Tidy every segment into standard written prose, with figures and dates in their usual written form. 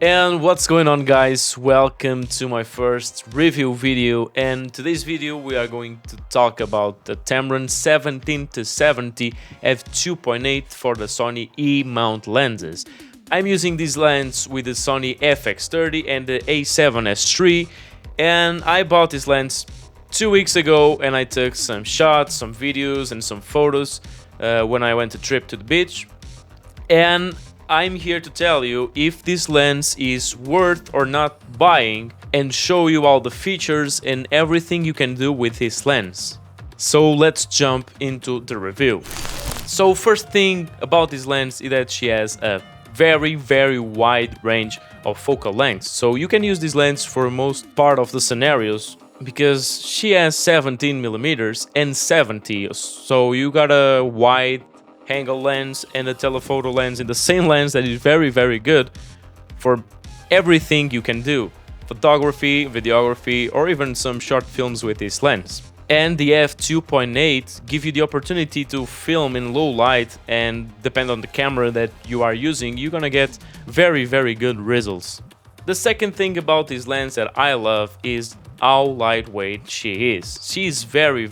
And what's going on, guys? Welcome to my first review video, and today's video we are going to talk about the Tamron 17-70 F2.8 for the Sony E-mount lenses. I'm using this lens with the Sony FX30 and the A7S III, and I bought this lens 2 weeks ago, and I took some shots, some videos and some photos when I went a trip to the beach. And I'm here to tell you if this lens is worth or not buying and show you all the features and everything you can do with this lens. So let's jump into the review. So first thing about this lens is that she has a very wide range of focal lengths. So you can use this lens for most part of the scenarios because she has 17mm and 70. So you got a wide angle lens and a telephoto lens in the same lens that is very good for everything you can do: photography, videography, or even some short films with this lens. And the f2.8 give you the opportunity to film in low light, and depend on the camera that you are using, you're gonna get very good results. The second thing about this lens that I love is how lightweight she is. She is very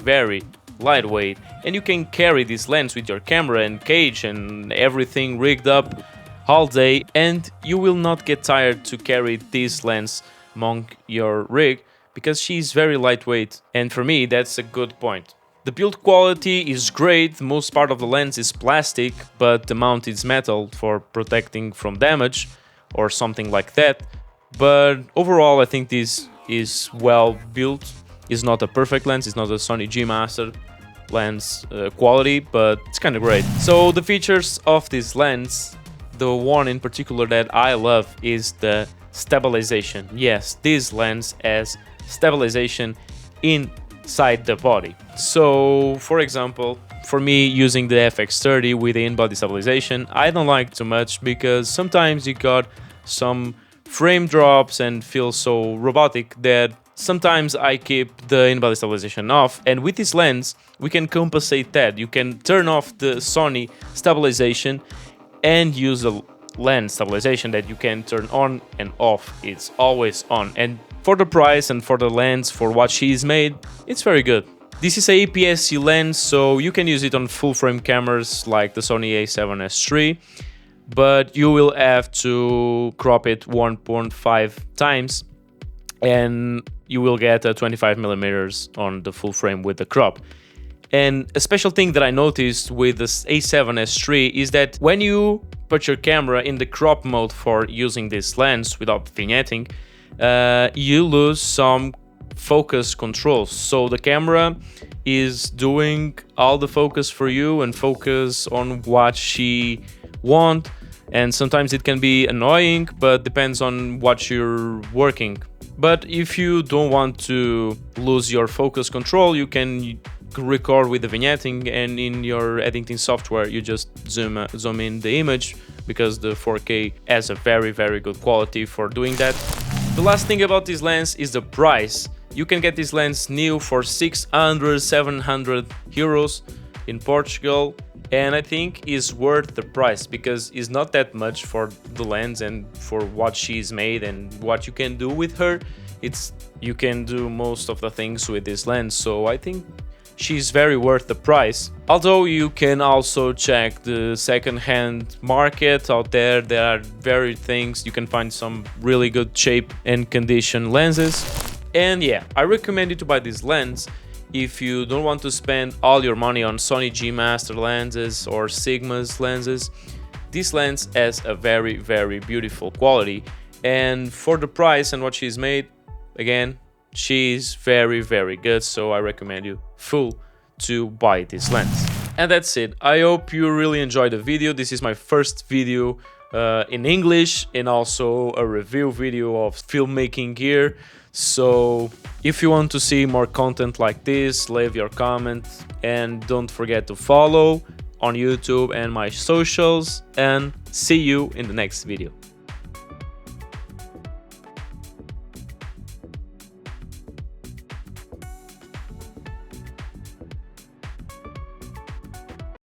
lightweight, and you can carry this lens with your camera and cage and everything rigged up all day, and you will not get tired to carry this lens among your rig because she's very lightweight, and for me that's a good point. The build quality is great. Most part of the lens is plastic, but the mount is metal for protecting from damage or something like that. But overall I think this is well built. It's not a perfect lens, it's not a Sony G Master lens quality, but it's kind of great. So the features of this lens, the one in particular that I love is the stabilization. Yes, this lens has stabilization inside the body. So for example, for me, using the FX30 with the in-body stabilization, I don't like too much because sometimes you got some frame drops and feel so robotic that sometimes I keep the in-body stabilization off, and with this lens we can compensate that. You can turn off the Sony stabilization and use a lens stabilization that you can turn on and off. It's always on, and for the price and for the lens, for what she is made, it's very good. This is a APS-C lens, so you can use it on full-frame cameras like the Sony A7S III, but you will have to crop it 1.5 times, and you will get a 25mm on the full frame with the crop. And a special thing that I noticed with this A7S III is that when you put your camera in the crop mode for using this lens without vignetting, you lose some focus controls. So the camera is doing all the focus for you and focus on what she wants, and sometimes it can be annoying, but depends on what you're working. But if you don't want to lose your focus control, you can record with the vignetting, and in your editing software you just zoom in the image because the 4K has a very good quality for doing that. The last thing about this lens is the price. You can get this lens new for 600-700 euros in Portugal, and I think is worth the price because it's not that much for the lens and for what she's made and what you can do with her. You can do most of the things with this lens, so I think she's very worth the price. Although you can also check the second-hand market out there. There are very things, you can find some really good shape and condition lenses. And yeah, I recommend you to buy this lens if you don't want to spend all your money on Sony G Master lenses or Sigma's lenses. This lens has a very beautiful quality, and for the price and what she's made, again, she's very good, so I recommend you full to buy this lens. And that's it. I hope you really enjoyed the video. This is my first video in English, and also a review video of filmmaking gear. So if you want to see more content like this, leave your comment, and don't forget to follow on YouTube and my socials, and see you in the next video.